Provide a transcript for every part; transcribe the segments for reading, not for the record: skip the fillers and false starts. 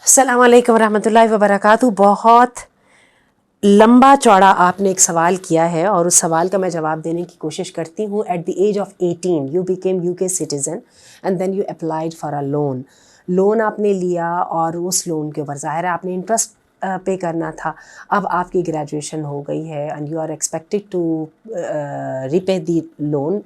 अस्सलाम वालेकुम वरहमतुल्लाहि वबरकातुहू। बहुत लंबा चौड़ा आपने एक सवाल किया है और उस सवाल का मैं जवाब देने की कोशिश करती हूँ। At the age of 18 you became UK citizen and then you applied for a loan आपने लिया और उस लोन के ऊपर ज़ाहिर है आपने इंटरेस्ट पे करना था। अब आपकी ग्रेजुएशन हो गई है and you are expected to repay the loan,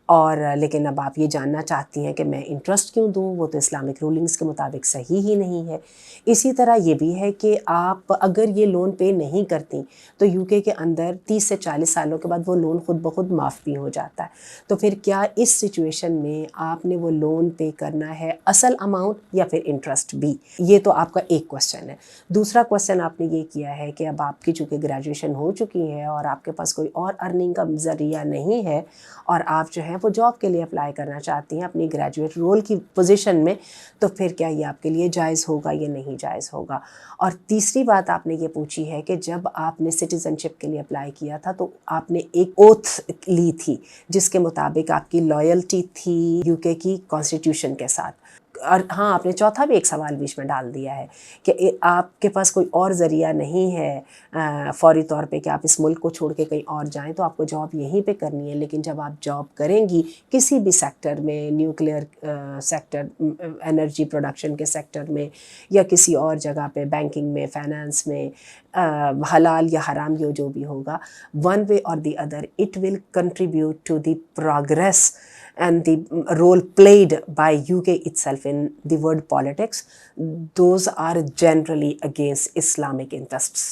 और लेकिन अब आप ये जानना चाहती हैं कि मैं इंटरेस्ट क्यों दूँ, वो तो इस्लामिक रूलिंग्स के मुताबिक सही ही नहीं है। इसी तरह ये भी है कि आप अगर ये लोन पे नहीं करती तो यूके के अंदर 30 से 40 सालों के बाद वो लोन खुद ब खुद माफ़ भी हो जाता है। तो फिर क्या इस सिचुएशन में आपने वो लोन पे करना है असल अमाउंट या फिर इंटरेस्ट भी? ये तो आपका एक क्वेश्चन है। दूसरा क्वेश्चन आपने ये किया है कि अब आपकी चूँकि ग्रेजुएशन हो चुकी है और आपके पास कोई और अर्निंग का ज़रिया नहीं है और आप जो है वो जॉब के लिए अप्लाई करना चाहती हैं अपनी ग्रेजुएट रोल की पोजीशन में, तो फिर क्या ये आपके लिए जायज़ होगा या नहीं जायज़ होगा? और तीसरी बात आपने ये पूछी है कि जब आपने सिटीज़नशिप के लिए अप्लाई किया था तो आपने एक ओथ ली थी जिसके मुताबिक आपकी लॉयल्टी थी यूके की कॉन्स्टिट्यूशन के साथ। और हाँ, आपने चौथा भी एक सवाल बीच में डाल दिया है कि आपके पास कोई और ज़रिया नहीं है फ़ौरी तौर पे कि आप इस मुल्क को छोड़ के कहीं और जाएं, तो आपको जॉब यहीं पे करनी है। लेकिन जब आप जॉब करेंगी किसी भी सेक्टर में, न्यूक्लियर सेक्टर, एनर्जी प्रोडक्शन के सेक्टर में या किसी और जगह पे, बैंकिंग में, फाइनेंस में, हलाल या हराम जो भी होगा, वन वे और the other it will contribute to the progress and the role played by UK itself in the world politics, those are generally against Islamic interests.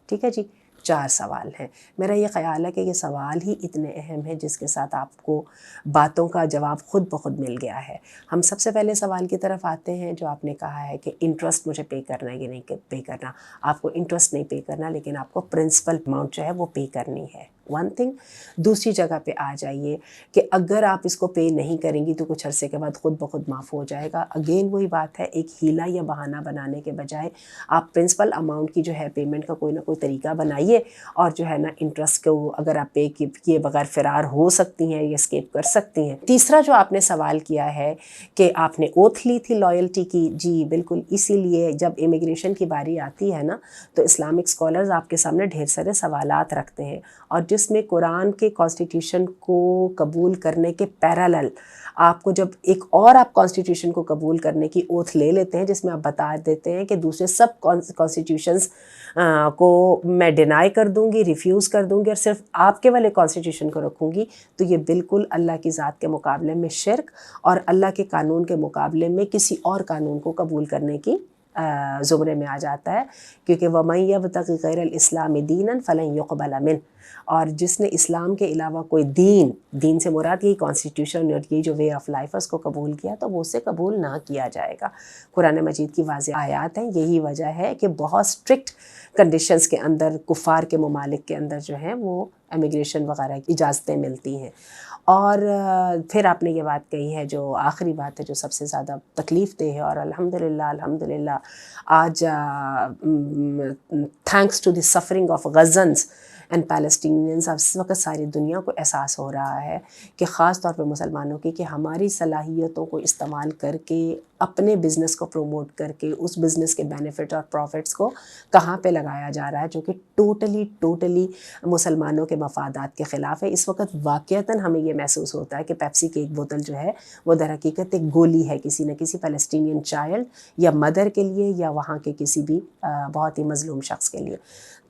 ठीक है जी। 4 सवाल हैं। मेरा ये ख़्याल है कि ये सवाल ही इतने अहम हैं जिसके साथ आपको बातों का जवाब खुद ब खुद मिल गया है। हम सबसे पहले सवाल की तरफ आते हैं जो आपने कहा है कि इंटरेस्ट मुझे पे करना है या नहीं पे करना। आपको इंटरेस्ट नहीं पे करना, लेकिन आपको प्रिंसिपल अमाउंट जो है वो पे करनी है, वन थिंग। दूसरी जगह पे आ जाइए कि अगर आप इसको पे नहीं करेंगी तो कुछ अरसे के बाद खुद ब खुद माफ़ हो जाएगा। अगेन वही बात है, एक हीला या बहाना बनाने के बजाय आप प्रिंसिपल अमाउंट की जो है पेमेंट का कोई ना कोई तरीका बनाइए और जो है ना इंटरेस्ट को अगर आप पे किए बगैर फ़रार हो सकती हैं या एस्केप कर सकती हैं। तीसरा जो आपने सवाल किया है कि आपने ओथ ली थी लॉयल्टी की, जी बिल्कुल। इसीलिए जब इमिग्रेशन की बारी आती है ना तो इस्लामिक स्कॉलर्स आपके सामने ढेर सारे सवालात रखते हैं, और जिसमें कुरान के कॉन्स्टिट्यूशन को कबूल करने के पैरेलल आपको जब एक और आप कॉन्स्टिट्यूशन को कबूल करने की ओथ ले लेते हैं जिसमें आप बता देते हैं कि दूसरे सब कॉन्स्टिट्यूशंस को मैं डिनाई कर दूंगी, रिफ्यूज़ कर दूंगी और सिर्फ आपके वाले कॉन्स्टिट्यूशन को रखूंगी, तो ये बिल्कुल अल्लाह की ज़ात के मुकाबले में शिर्क और अल्लाह के कानून के मुकाबले में किसी और कानून को कबूल करने की ज़ुमरे में आ जाता है। क्योंकि वमन यब्तग़ी गैरल इस्लामी दीनन फ़लन युक़बल मिन, और जिसने इस्लाम के अलावा कोई दीन से मुराद यही कॉन्स्टिट्यूशन और ये जो वे ऑफ लाइफ है उसको कबूल किया तो वो उससे कबूल ना किया जाएगा। कुरान मजीद की वाज़ेह आयात हैं। यही वजह है कि बहुत स्ट्रिक्ट कंडीशंस के अंदर कुफ़ार के ममालिक के अंदर जो है वो इमिग्रेशन वगैरह की इजाज़तें मिलती हैं। और फिर आपने ये बात कही है जो आखिरी बात है जो सबसे ज़्यादा तकलीफ़ दे है, और अल्हम्दुलिल्लाह आज thanks to the suffering of Gazans and Palestinians अब इस वक्त सारी दुनिया को एहसास हो रहा है कि ख़ास तौर पे मुसलमानों की कि हमारी सलाहियतों को इस्तेमाल करके अपने बिज़नेस को प्रमोट करके उस बिज़नेस के बेनिफिट और प्रॉफिट्स को कहाँ पे लगाया जा रहा है, जो कि टोटली मुसलमानों के मफादात के ख़िलाफ़ है। इस वक्त वाक़ईतन हमें ये महसूस होता है कि पेप्सी की एक बोतल जो है वो दर हकीकत एक गोली है किसी न किसी फ़लस्तीनियन चाइल्ड या मदर के लिए या वहाँ के किसी भी बहुत ही मज़लूम शख्स के लिए।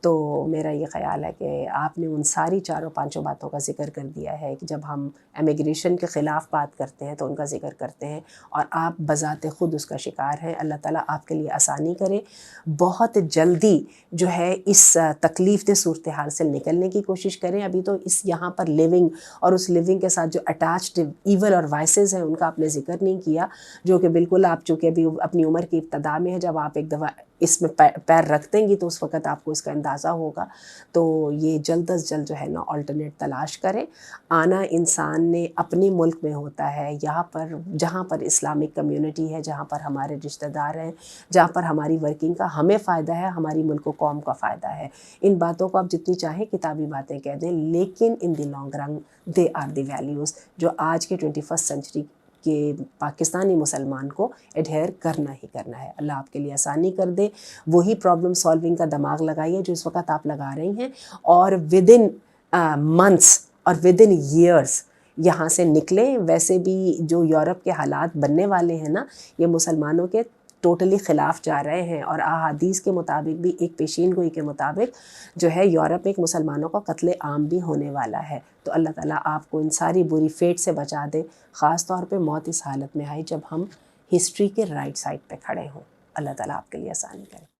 तो मेरा ये ख़्याल है कि आपने उन सारी चारों पांचों बातों का ज़िक्र कर दिया है कि जब हम इमिग्रेशन के ख़िलाफ़ बात करते हैं तो उनका ज़िक्र करते हैं और आप बज़ाते ख़ुद उसका शिकार हैं। अल्लाह ताला आपके लिए आसानी करे, बहुत जल्दी जो है इस तकलीफ़ दे सूरत हाल से निकलने की कोशिश करें। अभी तो इस यहाँ पर लिविंग और उस लिविंग के साथ जो अटैच्ड ईवल और वाइसेस हैं उनका आपने ज़िक्र नहीं किया, जो कि बिल्कुल आप चूँकि अभी अपनी उम्र की इब्तदा में है, जब आप एक दफ़ा इसमें पैर रख देंगी तो उस वक़्त आपको इसका अंदाज़ा होगा। तो ये जल्द अज़ जल्द जो है ना अल्टरनेट तलाश करें। आना इंसान ने अपने मुल्क में होता है, यहाँ पर जहाँ पर इस्लामिक कम्युनिटी है, जहाँ पर हमारे रिश्तेदार हैं, जहाँ पर हमारी वर्किंग का हमें फ़ायदा है, हमारी मुल्क को कौम का फ़ायदा है। इन बातों को आप जितनी चाहें किताबी बातें कह दें, लेकिन in the long run they are the values जो आज के 21st सेंचुरी کہ پاکستانی مسلمان کو ایڈہیئر کرنا ہی کرنا ہے. اللہ آپ کے لیے آسانی کر دے. وہی پرابلم سالونگ کا دماغ لگائیے جو اس وقت آپ لگا رہی ہیں, اور ود ان منتھس اور ود ان ایئرس یہاں سے نکلیں. ویسے بھی جو یورپ کے حالات بننے والے ہیں نا, یہ مسلمانوں کے ٹوٹلی خلاف جا رہے ہیں, اور احادیث کے مطابق بھی, ایک پیشین گوئی کے مطابق جو ہے یورپ میں ایک مسلمانوں کا قتل عام بھی ہونے والا ہے. تو اللہ تعالیٰ آپ کو ان ساری بری فیٹ سے بچا دے, خاص طور پہ موت اس حالت میں آئی جب ہم ہسٹری کے رائٹ سائڈ پہ کھڑے ہوں. اللہ تعالیٰ آپ کے لیے آسانی کرے.